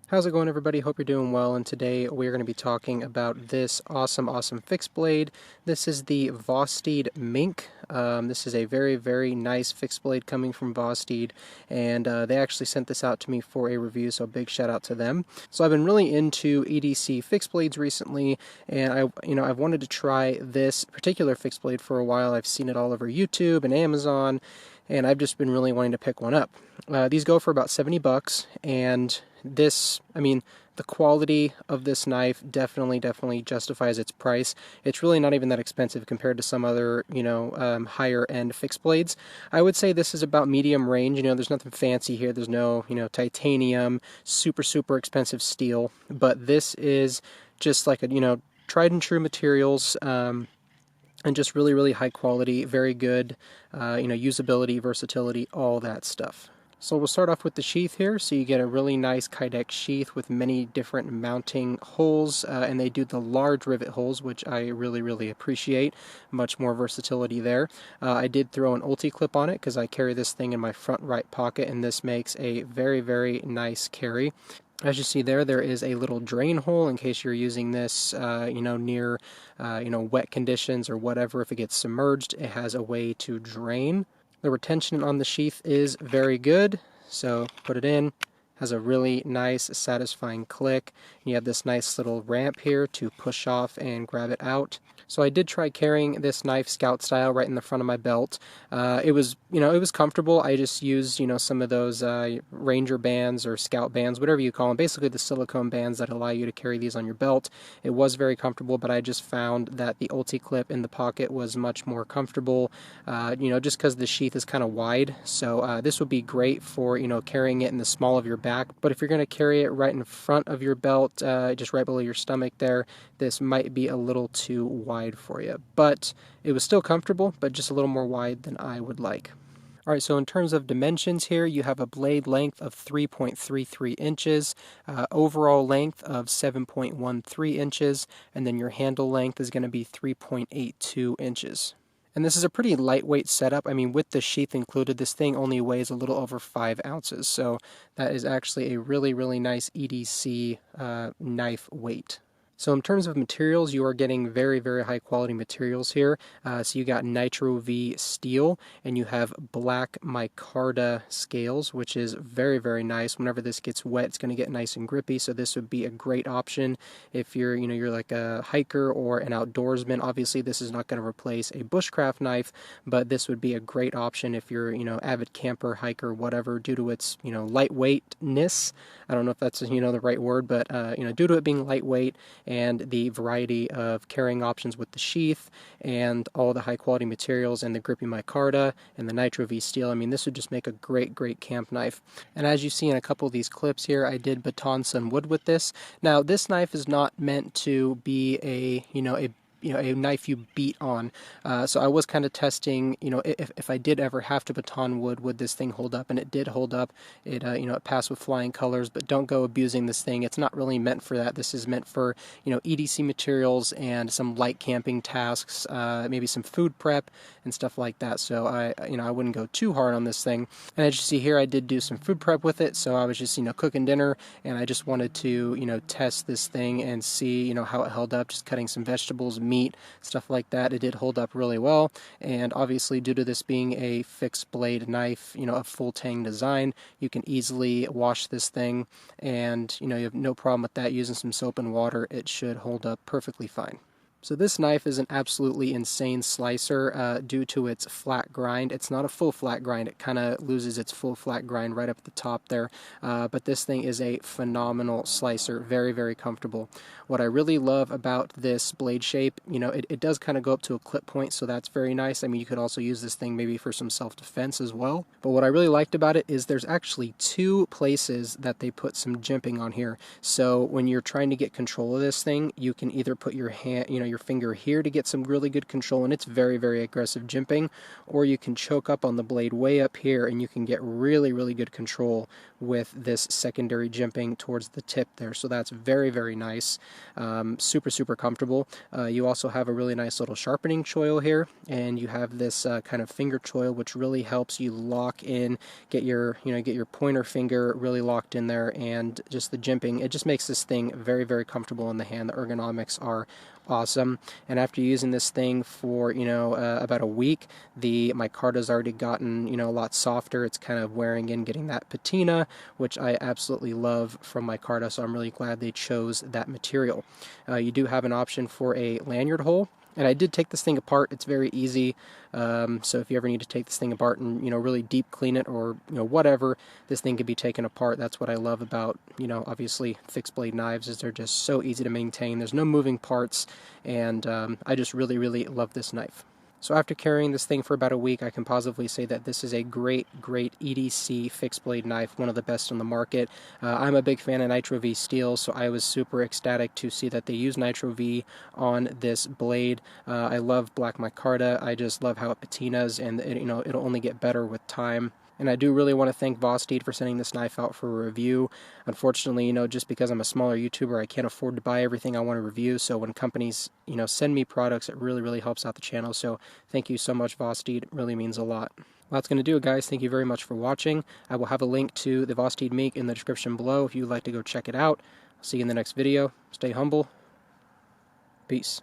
How's it going, everybody? Hope you're doing well, and today we're going to be talking about this awesome fixed blade. This is the Vosteed Mink. This is a very nice fixed blade coming from Vosteed, and they actually sent this out to me for a review, so big shout out to them. So I've been really into EDC fixed blades recently, and I've wanted to try this particular fixed blade for a while. I've seen it all over YouTube and Amazon, and I've just been really wanting to pick one up. These go for about 70 bucks, and this, the quality of this knife definitely justifies its price. It's really not even that expensive compared to some other, higher end fixed blades. I would say this is about medium range. There's nothing fancy here. There's no, titanium, super expensive steel, but this is just like a, tried and true materials, and just really high quality, very good, usability, versatility, all that stuff. So we'll start off with the sheath here. So you get a really nice Kydex sheath with many different mounting holes, and they do the large rivet holes, which I really appreciate. Much more versatility there. I did throw an ulti clip on it because I carry this thing in my front right pocket, and this makes a very nice carry. As you see there is a little drain hole in case you're using this, near, wet conditions or whatever. If it gets submerged, it has a way to drain. The retention on the sheath is very good, so put it in. Has a really nice, satisfying click. You have this nice little ramp here to push off and grab it out. So I did try carrying this knife scout style right in the front of my belt. It was comfortable. I just used, some of those Ranger bands or Scout bands, whatever you call them, basically the silicone bands that allow you to carry these on your belt. It was very comfortable, but I just found that the ulti clip in the pocket was much more comfortable, just because the sheath is kind of wide. So this would be great for, carrying it in the small of your back. But if you're going to carry it right in front of your belt, just right below your stomach there, this might be a little too wide for you. But it was still comfortable, but just a little more wide than I would like. Alright, so in terms of dimensions here, you have a blade length of 3.33 inches, overall length of 7.13 inches, and then your handle length is going to be 3.82 inches. And this is a pretty lightweight setup. With the sheath included, this thing only weighs a little over 5 ounces. So that is actually a really nice EDC knife weight. So in terms of materials, you are getting very high quality materials here. So you got Nitro V steel, and you have black micarta scales, which is very nice. Whenever this gets wet, it's going to get nice and grippy. So this would be a great option if you're, you're like a hiker or an outdoorsman. Obviously, this is not going to replace a bushcraft knife, but this would be a great option if you're, avid camper, hiker, whatever, due to its, lightweightness. I don't know if that's, the right word, but, due to it being lightweight and the variety of carrying options with the sheath and all the high quality materials and the grippy micarta and the Nitro V steel, this would just make a great camp knife. And as you see in a couple of these clips here, I did baton some wood with this. Now, this knife is not meant to be a knife you beat on. So I was kind of testing, if I did ever have to baton wood, would this thing hold up? And it did hold up. It, it passed with flying colors, but don't go abusing this thing. It's not really meant for that. This is meant for, EDC materials and some light camping tasks, maybe some food prep and stuff like that. So I wouldn't go too hard on this thing. And as you see here, I did do some food prep with it. So I was just, cooking dinner, and I just wanted to, test this thing and see, how it held up, just cutting some vegetables, meat, stuff like that. It did hold up really well, and obviously due to this being a fixed blade knife, a full tang design, you can easily wash this thing, and you have no problem with that. Using some soap and water, it should hold up perfectly fine. So this knife is an absolutely insane slicer due to its flat grind. It's not a full flat grind. It kind of loses its full flat grind right up at the top there. But this thing is a phenomenal slicer. Very comfortable. What I really love about this blade shape, it does kind of go up to a clip point, so that's very nice. You could also use this thing maybe for some self-defense as well. But what I really liked about it is there's actually 2 places that they put some jimping on here. So when you're trying to get control of this thing, you can either put your hand, your your finger here to get some really good control, and it's very, very aggressive jimping, or you can choke up on the blade way up here and you can get really, really good control with this secondary jimping towards the tip there. So that's very, very nice. Super, super comfortable. You also have a really nice little sharpening choil here, and you have this kind of finger choil, which really helps you lock in, get your pointer finger really locked in there, and just the jimping. It just makes this thing very, very comfortable in the hand. The ergonomics are awesome, and after using this thing for about a week, the micarta's already gotten a lot softer. It's kind of wearing in, getting that patina, which I absolutely love from micarta, so I'm really glad they chose that material. You do have an option for a lanyard hole, and I did take this thing apart. It's very easy, so if you ever need to take this thing apart and really deep clean it, or whatever, this thing can be taken apart. That's what I love about obviously fixed blade knives, is they're just so easy to maintain. There's no moving parts, and I just really, really love this knife. So after carrying this thing for about a week, I can positively say that this is a great, great EDC fixed blade knife, one of the best on the market. I'm a big fan of Nitro V steel, so I was super ecstatic to see that they use Nitro V on this blade. I love black micarta. I just love how it patinas, and it'll only get better with time. And I do really want to thank Vosteed for sending this knife out for a review. Unfortunately, just because I'm a smaller YouTuber, I can't afford to buy everything I want to review. So when companies, send me products, it really, really helps out the channel. So thank you so much, Vosteed. It really means a lot. Well, that's going to do it, guys. Thank you very much for watching. I will have a link to the Vosteed Mink in the description below if you'd like to go check it out. I'll see you in the next video. Stay humble. Peace.